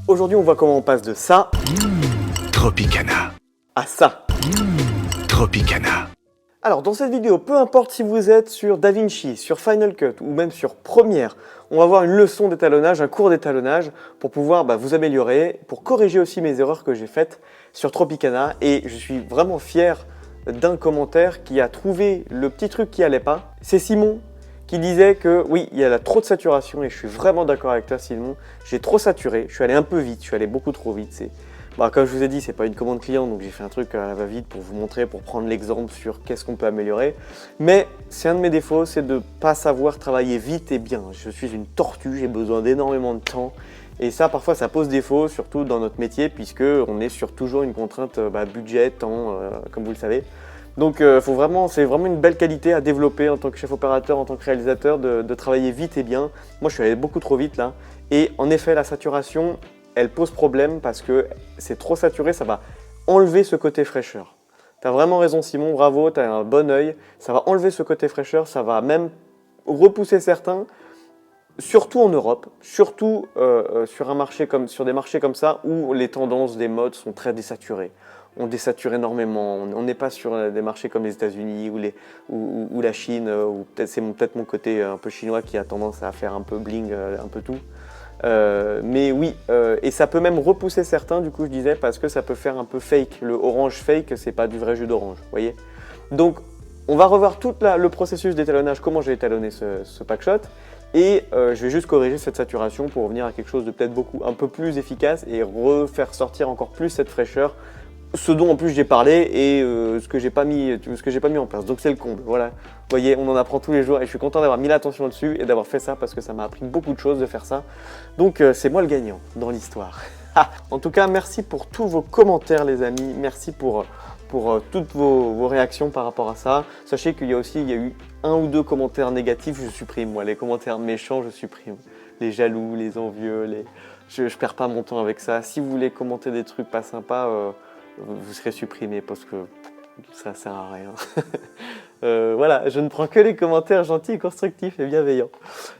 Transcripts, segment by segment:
Aujourd'hui, on voit comment on passe de ça Tropicana. à ça. Tropicana. Alors, dans cette vidéo, peu importe si vous êtes sur DaVinci, sur Final Cut ou même sur Premiere, on va voir une leçon d'étalonnage, un cours d'étalonnage pour pouvoir vous améliorer, pour corriger aussi mes erreurs que j'ai faites sur Tropicana. Et je suis vraiment fier d'un commentaire qui a trouvé le petit truc qui allait pas. C'est Simon qui disait que oui, il y a trop de saturation et je suis vraiment d'accord avec toi Simon. J'ai trop saturé, je suis allé un peu vite, je suis allé beaucoup trop vite. Comme je vous ai dit, c'est pas une commande client, donc j'ai fait un truc à la va-vite pour vous montrer, pour prendre l'exemple sur qu'est-ce qu'on peut améliorer. Mais c'est un de mes défauts, c'est de ne pas savoir travailler vite et bien. Je suis une tortue, j'ai besoin d'énormément de temps. Et ça, parfois, ça pose défaut, surtout dans notre métier, puisqu'on est sur toujours une contrainte budget, temps, comme vous le savez. Donc c'est vraiment une belle qualité à développer en tant que chef opérateur, en tant que réalisateur, de travailler vite et bien. Moi, je suis allé beaucoup trop vite là. Et en effet, la saturation, elle pose problème parce que c'est trop saturé, ça va enlever ce côté fraîcheur. Tu as vraiment raison Simon, bravo, tu as un bon œil. Ça va enlever ce côté fraîcheur, ça va même repousser certains, surtout en Europe, surtout sur des marchés comme ça où les tendances des modes sont très désaturées. On désature énormément, on n'est pas sur des marchés comme les États-Unis ou la Chine, ou c'est peut-être mon côté un peu chinois qui a tendance à faire un peu bling, un peu tout. Mais oui, et ça peut même repousser certains, du coup je disais, parce que ça peut faire un peu fake. Le orange fake, c'est pas du vrai jus d'orange, vous voyez. Donc on va revoir tout le processus d'étalonnage, comment j'ai étalonné ce packshot, et je vais juste corriger cette saturation pour revenir à quelque chose de peut-être un peu plus efficace et refaire sortir encore plus cette fraîcheur, ce dont en plus j'ai parlé et ce que j'ai pas mis en place. Donc c'est le comble, voilà. Vous voyez, on en apprend tous les jours et je suis content d'avoir mis l'attention dessus et d'avoir fait ça parce que ça m'a appris beaucoup de choses de faire ça. Donc c'est moi le gagnant dans l'histoire. En tout cas, merci pour tous vos commentaires les amis, merci pour toutes vos réactions par rapport à ça. Sachez qu'il y a eu un ou deux commentaires négatifs, je supprime moi. Les commentaires méchants, je supprime. Les jaloux, les envieux, je perds pas mon temps avec ça. Si vous voulez commenter des trucs pas sympas, vous serez supprimé parce que ça sert à rien. Voilà, je ne prends que les commentaires gentils, constructifs et bienveillants.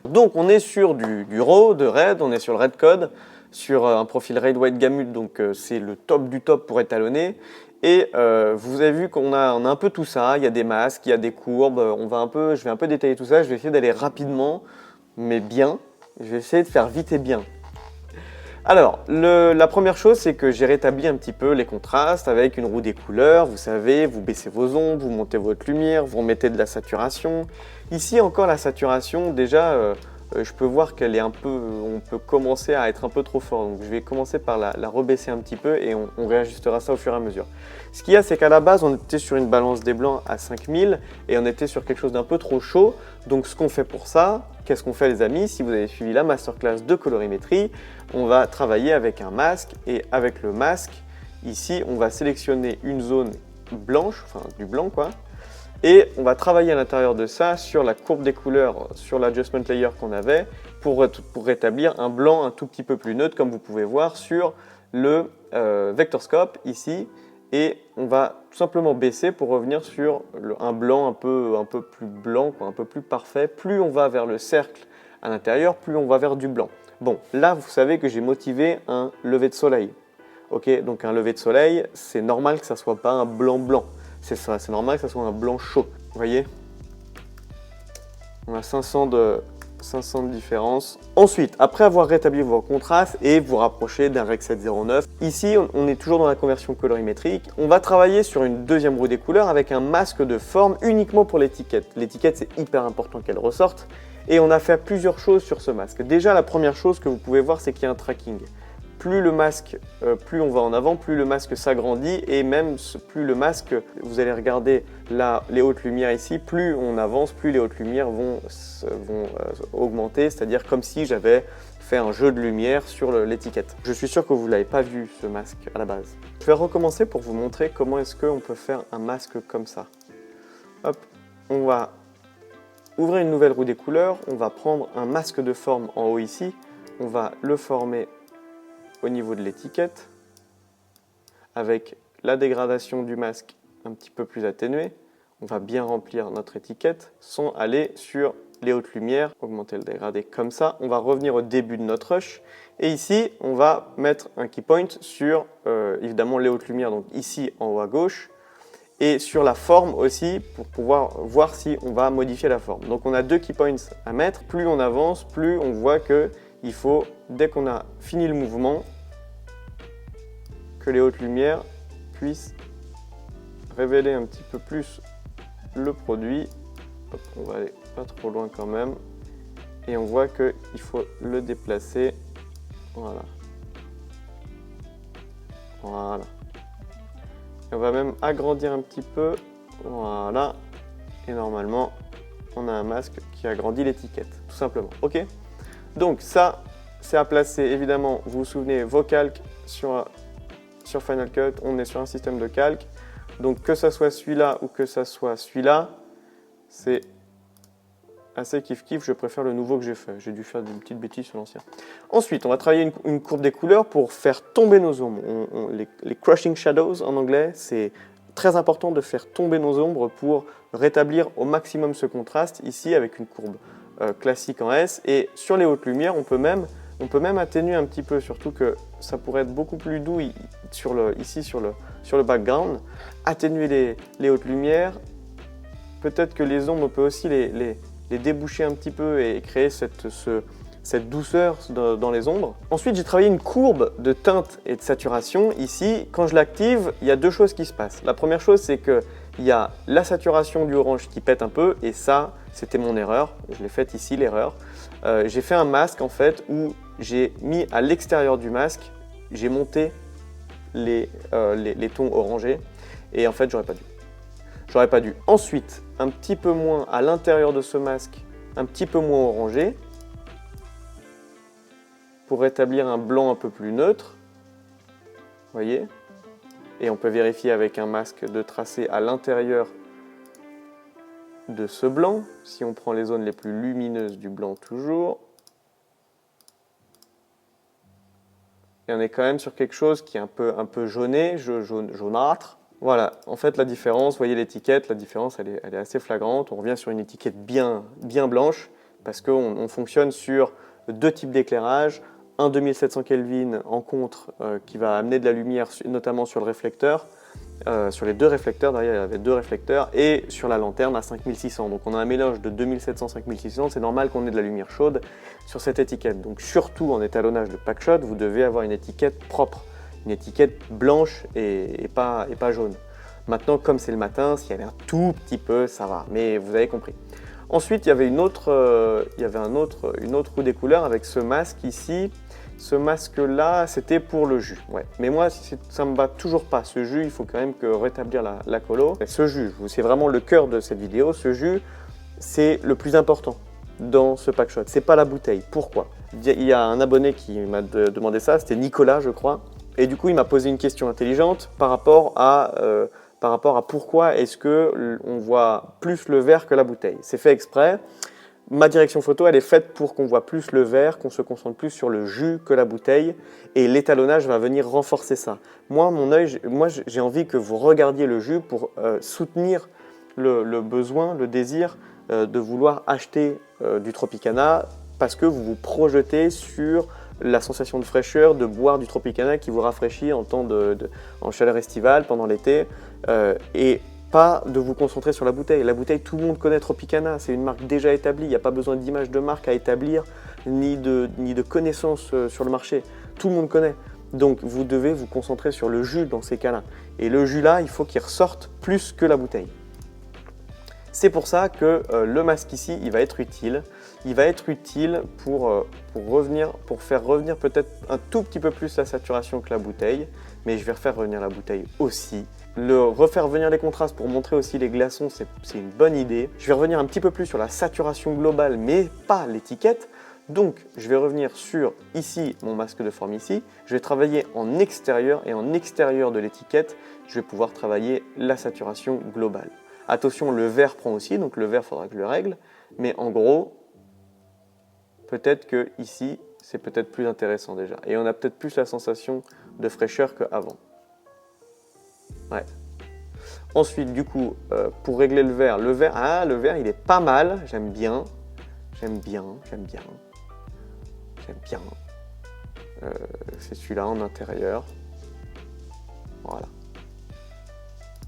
Donc on est sur du RAW, de RAID, on est sur le RAID code, sur un profil RAID White Gamut, donc c'est le top du top pour étalonner. Et vous avez vu qu'on a un peu tout ça, il y a des masques, il y a des courbes, je vais un peu détailler tout ça, je vais essayer d'aller rapidement, mais bien. Je vais essayer de faire vite et bien. Alors, la première chose, c'est que j'ai rétabli un petit peu les contrastes avec une roue des couleurs. Vous savez, vous baissez vos ombres, vous montez votre lumière, vous remettez de la saturation. Ici encore, la saturation, déjà, je peux voir qu'elle est on peut commencer à être un peu trop fort. Donc, je vais commencer par la rebaisser un petit peu et on réajustera ça au fur et à mesure. Ce qu'il y a, c'est qu'à la base, on était sur une balance des blancs à 5000 et on était sur quelque chose d'un peu trop chaud. Donc, ce qu'on fait pour ça, qu'est-ce qu'on fait les amis? Si vous avez suivi la masterclass de colorimétrie, on va travailler avec un masque et avec le masque, ici, on va sélectionner une zone blanche, enfin du blanc quoi, et on va travailler à l'intérieur de ça sur la courbe des couleurs, sur l'adjustment layer qu'on avait pour rétablir un blanc un tout petit peu plus neutre comme vous pouvez voir sur le vectorscope ici. Et on va tout simplement baisser pour revenir sur un blanc un peu plus blanc, quoi, un peu plus parfait. Plus on va vers le cercle à l'intérieur, plus on va vers du blanc. Bon, là, vous savez que j'ai motivé un lever de soleil. Ok, donc un lever de soleil, c'est normal que ça ne soit pas un blanc-blanc. C'est normal que ça soit un blanc chaud. Vous voyez? On a 500 de différence. Ensuite, après avoir rétabli vos contrastes et vous rapprocher d'un Rec 709, ici on est toujours dans la conversion colorimétrique. On va travailler sur une deuxième roue des couleurs avec un masque de forme uniquement pour l'étiquette. L'étiquette, c'est hyper important qu'elle ressorte et on a fait plusieurs choses sur ce masque. Déjà, la première chose que vous pouvez voir, c'est qu'il y a un tracking. Plus le masque, plus on va en avant, plus le masque s'agrandit et même plus le masque, vous allez regarder là les hautes lumières ici, plus on avance, plus les hautes lumières vont augmenter, c'est-à-dire comme si j'avais fait un jeu de lumière sur l'étiquette. Je suis sûr que vous ne l'avez pas vu ce masque à la base. Je vais recommencer pour vous montrer comment est-ce qu'on peut faire un masque comme ça. Hop, on va ouvrir une nouvelle roue des couleurs, on va prendre un masque de forme en haut ici, on va le former au niveau de l'étiquette, avec la dégradation du masque un petit peu plus atténuée, on va bien remplir notre étiquette sans aller sur les hautes lumières, augmenter le dégradé comme ça. On va revenir au début de notre rush. Et ici, on va mettre un key point sur, évidemment, les hautes lumières, donc ici en haut à gauche, et sur la forme aussi, pour pouvoir voir si on va modifier la forme. Donc on a 2 key points à mettre. Plus on avance, plus on voit qu'il faut, dès qu'on a fini le mouvement, que les hautes lumières puissent révéler un petit peu plus le produit. Hop, on va aller pas trop loin quand même. Et on voit qu'il faut le déplacer. Voilà. Voilà. Et on va même agrandir un petit peu. Voilà. Et normalement, on a un masque qui agrandit l'étiquette, tout simplement. OK? Donc ça, c'est à placer, évidemment, vous vous souvenez, vos calques sur Final Cut. On est sur un système de calque. Donc que ça soit celui-là ou que ça soit celui-là, c'est assez kiff-kiff. Je préfère le nouveau que j'ai fait. J'ai dû faire des petites bêtises sur l'ancien. Ensuite, on va travailler une courbe des couleurs pour faire tomber nos ombres. Les crushing shadows en anglais, c'est très important de faire tomber nos ombres pour rétablir au maximum ce contraste. Ici, avec une courbe classique en S. Et sur les hautes lumières, on peut même atténuer un petit peu, surtout que ça pourrait être beaucoup plus doux ici sur le background. Atténuer les hautes lumières. Peut-être que les ombres, on peut aussi les déboucher un petit peu et créer cette douceur dans les ombres. Ensuite, j'ai travaillé une courbe de teinte et de saturation. Ici, quand je l'active, il y a 2 choses qui se passent. La première chose, c'est qu'il y a la saturation du orange qui pète un peu, et ça, c'était mon erreur. Je l'ai faite ici, l'erreur. J'ai fait un masque, en fait, où j'ai mis à l'extérieur du masque, j'ai monté les tons orangés, et en fait, j'aurais pas dû. Ensuite, un petit peu moins à l'intérieur de ce masque, un petit peu moins orangé, pour rétablir un blanc un peu plus neutre. Vous voyez? Et on peut vérifier avec un masque de tracé à l'intérieur de ce blanc, si on prend les zones les plus lumineuses du blanc toujours. Et on est quand même sur quelque chose qui est un peu jauné, jaunâtre. Voilà, en fait la différence, vous voyez l'étiquette, la différence elle est assez flagrante. On revient sur une étiquette bien blanche, parce qu'on fonctionne sur 2 types d'éclairage. Un 2700 Kelvin en contre qui va amener de la lumière, notamment sur le réflecteur, sur les 2 réflecteurs, derrière il y avait 2 réflecteurs, et sur la lanterne à 5600. Donc on a un mélange de 2700-5600, c'est normal qu'on ait de la lumière chaude sur cette étiquette. Donc surtout en étalonnage de packshot, vous devez avoir une étiquette propre, une étiquette blanche et pas jaune. Maintenant, comme c'est le matin, s'il y avait un tout petit peu, ça va, mais vous avez compris. Ensuite, il y avait une autre roue des couleurs avec ce masque ici. Ce masque-là, c'était pour le jus. Ouais. Mais moi, ça ne me va toujours pas. Ce jus, il faut quand même rétablir la colo. Ce jus, c'est vraiment le cœur de cette vidéo. Ce jus, c'est le plus important dans ce packshot. C'est pas la bouteille. Pourquoi? Il y a un abonné qui m'a demandé ça, c'était Nicolas, je crois. Et du coup, il m'a posé une question intelligente par rapport à pourquoi est-ce qu'on voit plus le verre que la bouteille. C'est fait exprès. Ma direction photo, elle est faite pour qu'on voit plus le verre, qu'on se concentre plus sur le jus que la bouteille, et l'étalonnage va venir renforcer ça. Moi, j'ai envie que vous regardiez le jus pour soutenir le besoin, le désir de vouloir acheter du Tropicana, parce que vous vous projetez sur la sensation de fraîcheur de boire du Tropicana qui vous rafraîchit en chaleur estivale pendant l'été, et pas de vous concentrer sur la bouteille. La bouteille, tout le monde connaît Tropicana, c'est une marque déjà établie, il n'y a pas besoin d'image de marque à établir, ni de connaissances sur le marché. Tout le monde connaît. Donc vous devez vous concentrer sur le jus dans ces cas-là. Et le jus là, il faut qu'il ressorte plus que la bouteille. C'est pour ça que le masque ici, il va être utile. Il va être utile pour faire revenir peut-être un tout petit peu plus la saturation que la bouteille, mais je vais refaire revenir la bouteille aussi. Refaire venir les contrastes pour montrer aussi les glaçons, c'est une bonne idée. Je vais revenir un petit peu plus sur la saturation globale, mais pas l'étiquette. Donc, je vais revenir sur ici, mon masque de forme ici. Je vais travailler en extérieur, et en extérieur de l'étiquette, je vais pouvoir travailler la saturation globale. Attention, le vert prend aussi, donc le vert, il faudra que je le règle. Mais en gros, peut-être que ici, c'est peut-être plus intéressant déjà. Et on a peut-être plus la sensation de fraîcheur qu'avant. Ouais. Ensuite, du coup, pour régler le vert, il est pas mal, j'aime bien. J'aime bien. C'est celui-là en intérieur.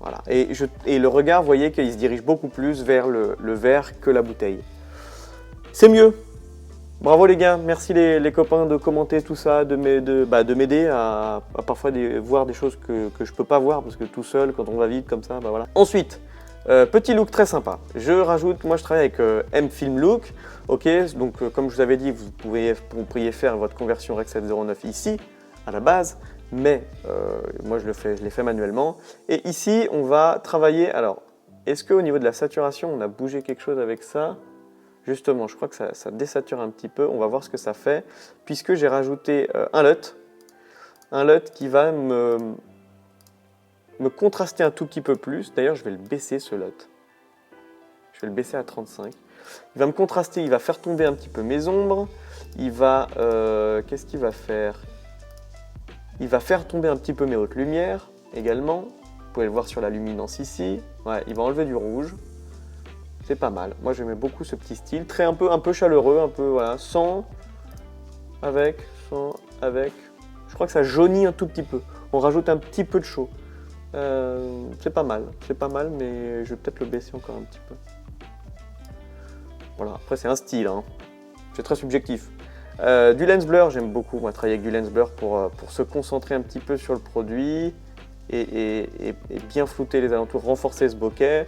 Voilà. Et le regard, vous voyez qu'il se dirige beaucoup plus vers le verre que la bouteille. C'est mieux. Bravo les gars, merci les copains de commenter tout ça, de m'aider à parfois voir des choses que je peux pas voir parce que tout seul, quand on va vite comme ça, bah voilà. Ensuite, petit look très sympa. Moi je travaille avec M-Film Look, ok. Donc comme je vous avais dit, vous pourriez faire votre conversion Rec 709 ici à la base, mais moi je l'ai fait manuellement. Et ici on va travailler. Alors, est-ce qu'au niveau de la saturation, on a bougé quelque chose avec ça? Justement, je crois que ça désature un petit peu. On va voir ce que ça fait, puisque j'ai rajouté un LUT qui va me contraster un tout petit peu plus. D'ailleurs, je vais le baisser, ce LUT. Je vais le baisser à 35. Il va me contraster, il va faire tomber un petit peu mes ombres. Il va... qu'est-ce qu'il va faire? Il va faire tomber un petit peu mes hautes lumières, également. Vous pouvez le voir sur la luminance ici. Ouais, il va enlever du rouge. C'est pas mal. Moi, j'aimais beaucoup ce petit style. Un peu chaleureux, un peu, voilà. Sans, avec. Je crois que ça jaunit un tout petit peu. On rajoute un petit peu de chaud. C'est pas mal, mais je vais peut-être le baisser encore un petit peu. Voilà, après c'est un style, hein. C'est très subjectif. Du lens blur, j'aime beaucoup moi, travailler avec du lens blur pour se concentrer un petit peu sur le produit et bien flouter les alentours, renforcer ce bokeh.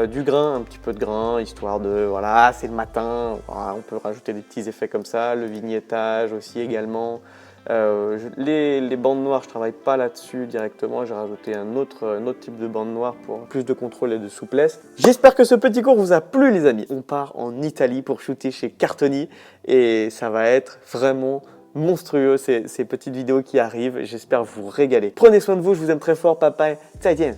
Du grain, un petit peu de grain, histoire de, voilà, c'est le matin, voilà, on peut rajouter des petits effets comme ça, le vignettage aussi également. Les bandes noires, je travaille pas là-dessus directement, j'ai rajouté un autre type de bande noire pour plus de contrôle et de souplesse. J'espère que ce petit cours vous a plu les amis. On part en Italie pour shooter chez Cartoni et ça va être vraiment monstrueux ces petites vidéos qui arrivent. J'espère vous régaler. Prenez soin de vous, je vous aime très fort, papa, 再见.